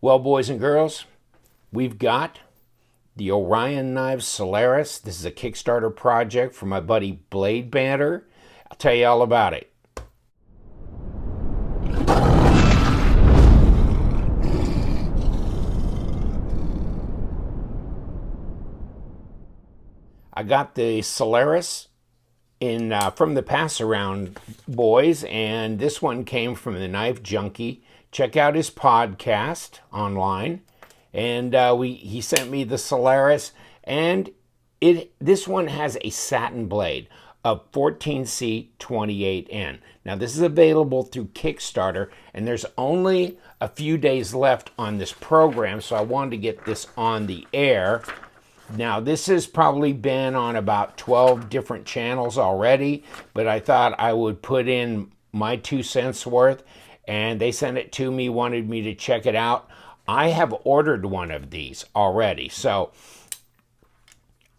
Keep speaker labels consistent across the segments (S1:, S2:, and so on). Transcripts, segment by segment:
S1: Well, boys and girls, we've got the Orion Knives Solaris. This is a Kickstarter project for my buddy Blade Banter. I'll tell you all about it. I got the Solaris from the Pass Around boys, and this one came from the Knife Junkie. Check out his podcast online, and he sent me the Solaris, and this one has a satin blade of 14C28N. Now this is available through Kickstarter, and there's only a few days left on this program, so I wanted to get this on the air. Now this has probably been on about 12 different channels already, but I thought I would put in my 2 cents worth, and they sent it to me, wanted me to check it out. I have ordered one of these already, so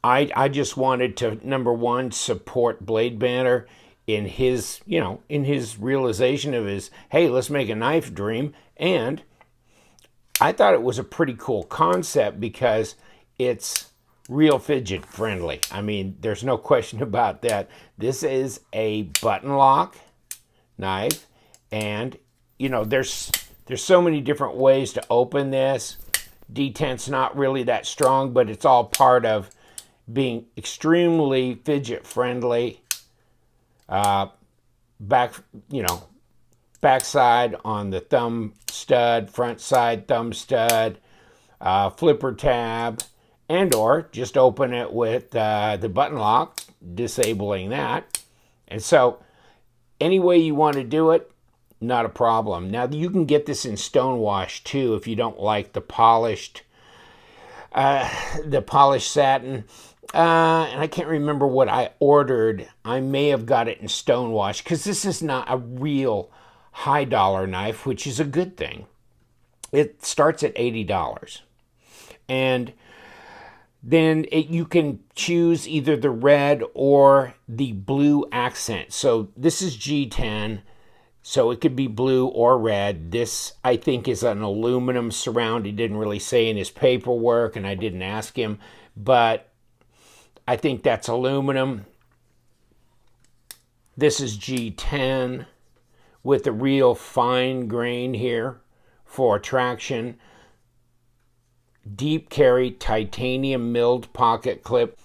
S1: I just wanted to, number one, support Blade Banter in his, in his realization of his, hey, let's make a knife dream. And I thought it was a pretty cool concept because it's real fidget friendly. I mean, there's no question about that. This is a button lock knife, and there's so many different ways to open this. Detent's not really that strong, but it's all part of being extremely fidget friendly. Backside on the thumb stud, front side thumb stud, flipper tab, and/or just open it with the button lock, disabling that. And so any way you want to do it, not a problem. Now you can get this in stonewash too if you don't like the polished satin. And I can't remember what I ordered. I may have got it in stonewash because this is not a real high dollar knife, which is a good thing. It starts at $80. And then you can choose either the red or the blue accent. So this is G10, so it could be blue or red. This, I think, is an aluminum surround. He didn't really say in his paperwork, and I didn't ask him, but I think that's aluminum. This is G10 with a real fine grain here for traction. Deep carry titanium milled pocket clip.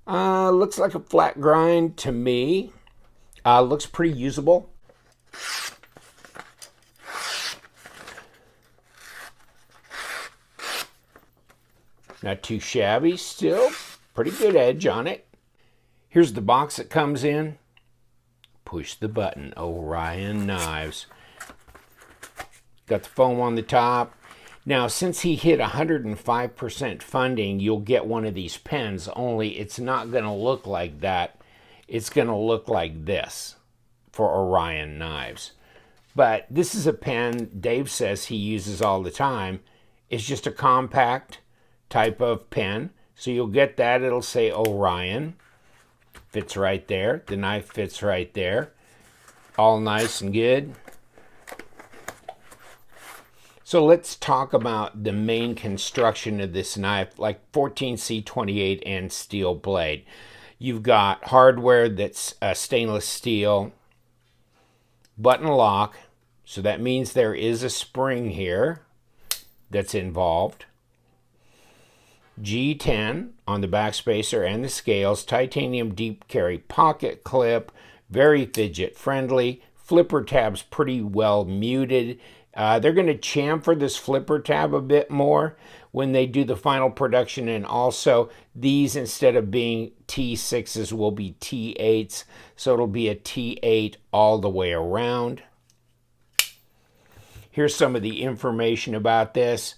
S1: Looks like a flat grind to me. Looks pretty usable. Not too shabby still. Pretty good edge on it. Here's the box it comes in. Push the button. Orion Knives. Got the foam on the top. Now, since he hit 105% funding, you'll get one of these pens, only it's not going to look like that. It's going to look like this for Orion Knives. But this is a pen Dave says he uses all the time. It's just a compact type of pen. So you'll get that. It'll say Orion. Fits right there. The knife fits right there. All nice and good. So let's talk about the main construction of this knife, like 14C28N steel blade. You've got hardware that's stainless steel, button lock, so that means there is a spring here that's involved. G10 on the back spacer and the scales, titanium deep carry pocket clip, very fidget friendly. Flipper tab's pretty well muted. They're going to chamfer this flipper tab a bit more when they do the final production, and also these, instead of being T6s, will be T8s, so it'll be a T8 all the way around. Here's some of the information about this.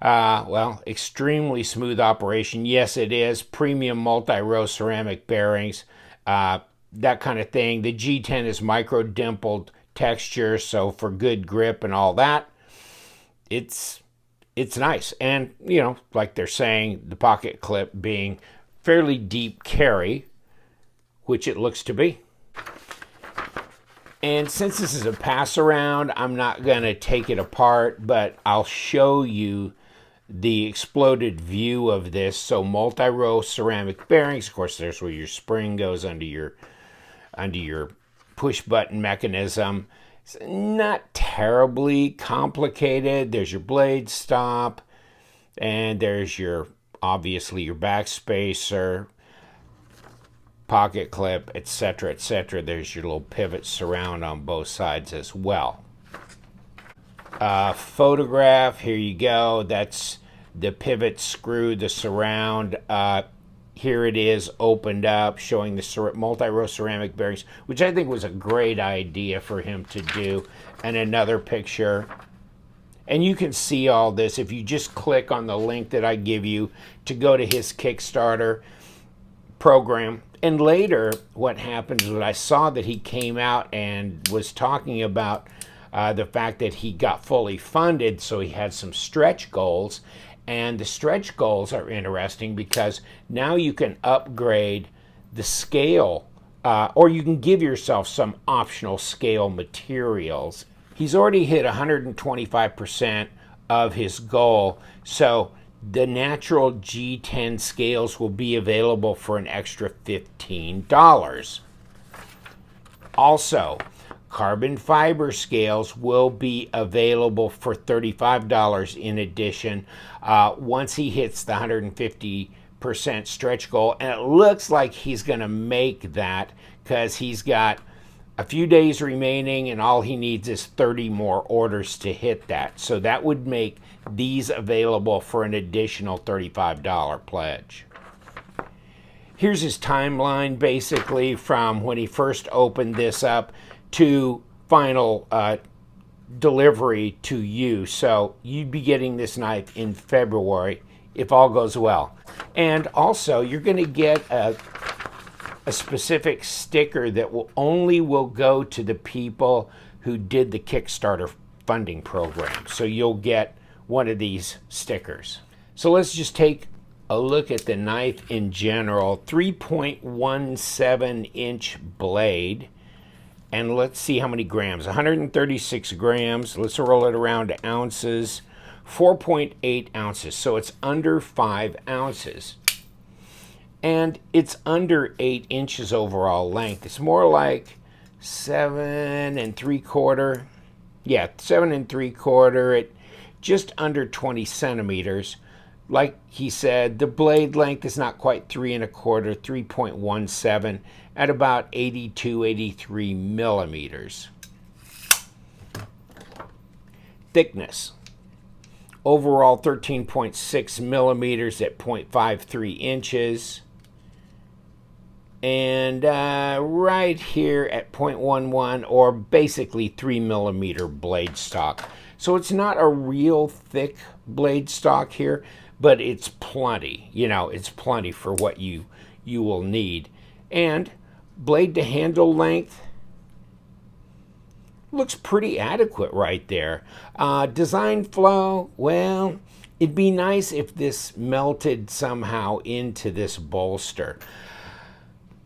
S1: Well, extremely smooth operation. Yes, it is. Premium multi-row ceramic bearings, that kind of thing. The G10 is micro-dimpled texture, so for good grip and all that, it's nice. And like they're saying, the pocket clip being fairly deep carry, which it looks to be. And since this is a pass around, I'm not going to take it apart, but I'll show you the exploded view of this. So multi-row ceramic bearings. Of course, there's where your spring goes under your push button mechanism. It's not terribly complicated. There's your blade stop, and there's your, obviously, your backspacer, pocket clip, etc., etc. There's your little pivot surround on both sides as well. Photograph, here you go. That's the pivot screw, the surround. Here it is opened up, showing the multi-row ceramic bearings, which I think was a great idea for him to do. And another picture. And you can see all this if you just click on the link that I give you to go to his Kickstarter program. And later, what happened is I saw that he came out and was talking about the fact that he got fully funded, so he had some stretch goals. And the stretch goals are interesting because now you can upgrade the scale, or you can give yourself some optional scale materials. He's already hit 125% of his goal, so the natural G10 scales will be available for an extra $15. Also, carbon fiber scales will be available for $35 in addition once he hits the 150% stretch goal. And it looks like he's going to make that because he's got a few days remaining and all he needs is 30 more orders to hit that. So that would make these available for an additional $35 pledge. Here's his timeline basically from when he first opened this up to final delivery to you. So you'd be getting this knife in February if all goes well. And also you're going to get a specific sticker that will go to the people who did the Kickstarter funding program. So you'll get one of these stickers. So let's just take a look at the knife in general. 3.17 inch blade. And let's see how many grams. 136 grams. Let's roll it around to ounces. 4.8 ounces. So it's under 5 ounces. And it's under 8 inches overall length. It's more like 7 3/4. Yeah, 7 3/4 at just under 20 centimeters. Like he said, the blade length is not quite 3 1/4, 3.17 at about 82, 83 millimeters. Thickness. Overall 13.6 millimeters at 0.53 inches. And right here at 0.11, or basically 3 millimeter blade stock. So it's not a real thick blade stock here, but it's plenty. You know, it's plenty for what you will need. And blade to handle length looks pretty adequate right there. Design flow, well, it'd be nice if this melted somehow into this bolster.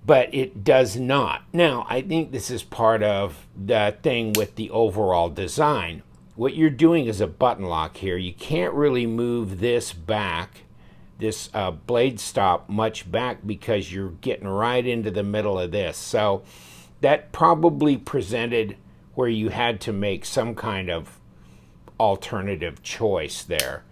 S1: But it does not. Now, I think this is part of the thing with the overall design. What you're doing is a button lock here. You can't really move this back, this blade stop much back, because you're getting right into the middle of this. So that probably presented where you had to make some kind of alternative choice there.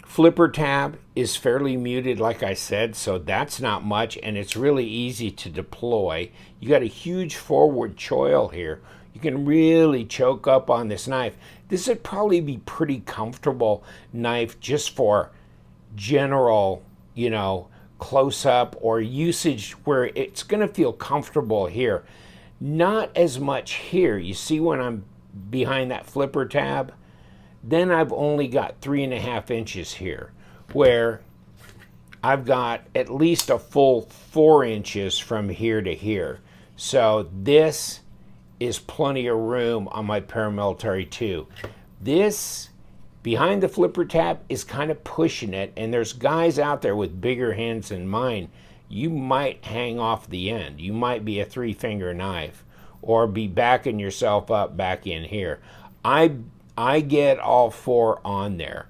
S1: Flipper tab is fairly muted, like I said, so that's not much, and it's really easy to deploy. You got a huge forward choil here. You can really choke up on this knife. This would probably be pretty comfortable knife just for general, you know, close-up or usage where it's going to feel comfortable here. Not as much here. You see when I'm behind that flipper tab? Then I've only got 3.5 inches here, where I've got at least a full 4 inches from here to here. So this is plenty of room on my paramilitary 2. This, behind the flipper tab, is kind of pushing it, and there's guys out there with bigger hands than mine you might hang off the end. You might be a 3-finger knife or be backing yourself up back in here. I get all 4 on there.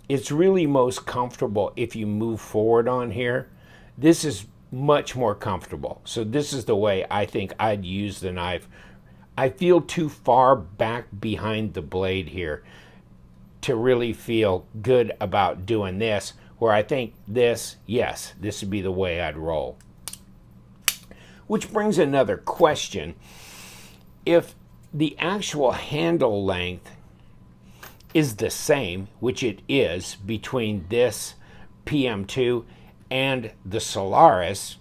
S1: It's really most comfortable if you move forward on here. This is much more comfortable. So this is the way I think I'd use the knife. I feel too far back behind the blade here to really feel good about doing this, where I think this, yes, this would be the way I'd roll. Which brings another question. If the actual handle length is the same, which it is, between this PM2 and the Solaris,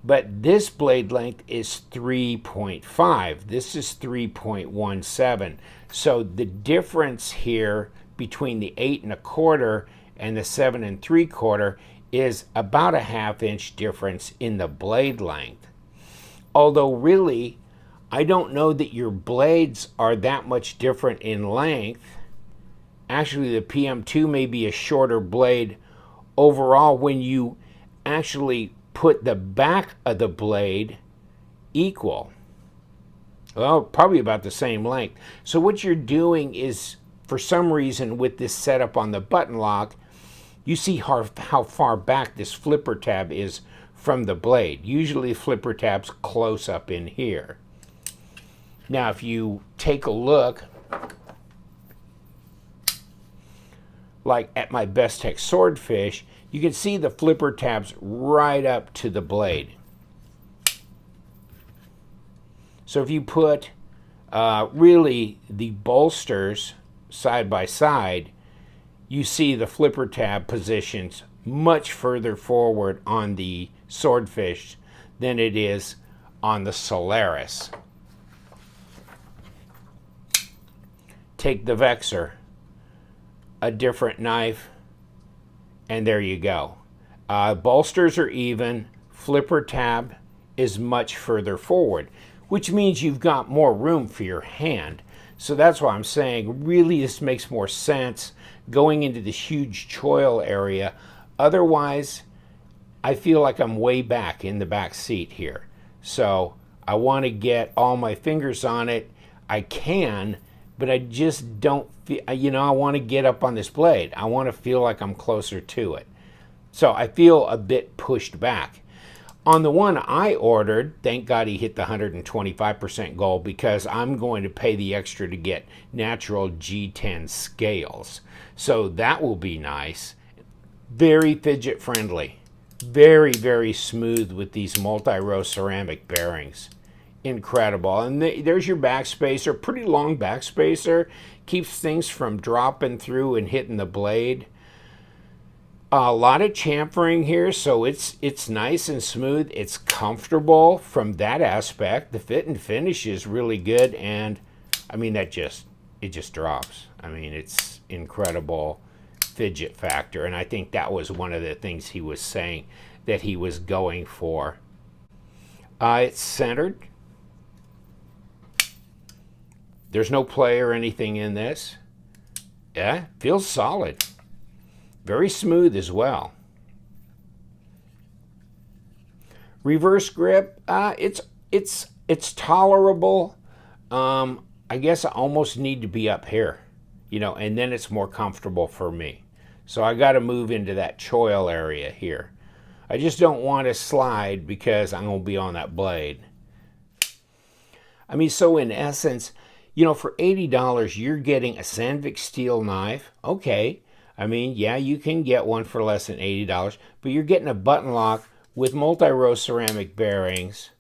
S1: but this blade length is 3.5. This is 3.17. So the difference here between the 8 1/4 and the 7 3/4 is about a 1/2 inch difference in the blade length. Although really, I don't know that your blades are that much different in length. Actually, the PM2 may be a shorter blade overall when you actually put the back of the blade equal. Well, probably about the same length. So what you're doing is, for some reason with this setup on the button lock, you see how far back this flipper tab is from the blade. Usually the flipper tab's close up in here. Now if you take a look, like at my Bestech Swordfish, you can see the flipper tabs right up to the blade. So if you put really the bolsters side by side, you see the flipper tab positions much further forward on the Swordfish than it is on the Solaris. Take the Vexor, a different knife, and there you go. Bolsters are even, flipper tab is much further forward, which means you've got more room for your hand. So that's why I'm saying really this makes more sense going into this huge choil area. Otherwise, I feel like I'm way back in the back seat here. So I want to get all my fingers on it. I can, but I just don't feel, I want to get up on this blade. I want to feel like I'm closer to it. So I feel a bit pushed back. On the one I ordered, thank God he hit the 125% goal, because I'm going to pay the extra to get natural G10 scales. So that will be nice. Very fidget friendly. Very, very smooth with these multi-row ceramic bearings. Incredible. And there's your backspacer, pretty long backspacer, keeps things from dropping through and hitting the blade. A lot of chamfering here, so it's nice and smooth. It's comfortable from that aspect. The fit and finish is really good, and I mean it just drops. I mean, it's incredible fidget factor, and I think that was one of the things he was saying that he was going for. It's centered. There's no play or anything in this. Yeah, feels solid. Very smooth as well. Reverse grip, it's tolerable. I guess I almost need to be up here, and then it's more comfortable for me. So I got to move into that choil area here. I just don't want to slide because I'm going to be on that blade. I mean, so in essence, for $80, you're getting a Sandvik steel knife. Okay. I mean, yeah, you can get one for less than $80, but you're getting a button lock with multi-row ceramic bearings,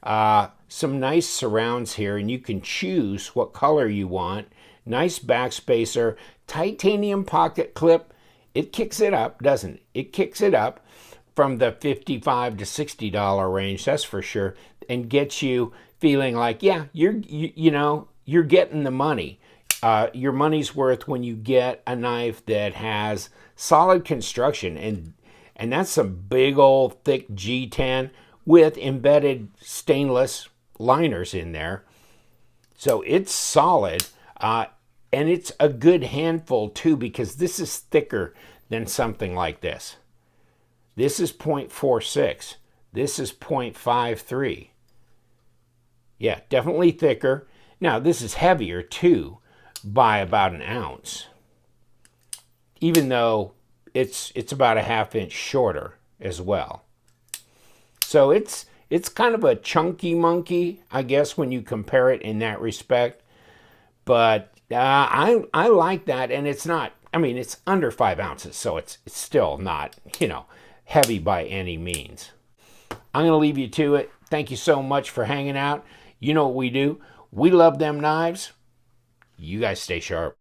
S1: some nice surrounds here, and you can choose what color you want. Nice backspacer, titanium pocket clip. It kicks it up, doesn't it? It kicks it up from the $55 to $60 range, that's for sure, and gets you feeling like, yeah, you're getting the money. Your money's worth when you get a knife that has solid construction, and that's some big old thick G10 with embedded stainless liners in there. So it's solid, and it's a good handful too, because this is thicker than something like this. This is 0.46. This is 0.53. Yeah, definitely thicker. Now, this is heavier too by about an ounce, even though it's about a ½ inch shorter as well. So it's kind of a chunky monkey, I guess, when you compare it in that respect. But I like that, and it's not, I mean, it's under 5 ounces, so it's still not, you know, heavy by any means. I'm going to leave you to it. Thank you so much for hanging out. You know what we do. We love them knives. You guys stay sharp.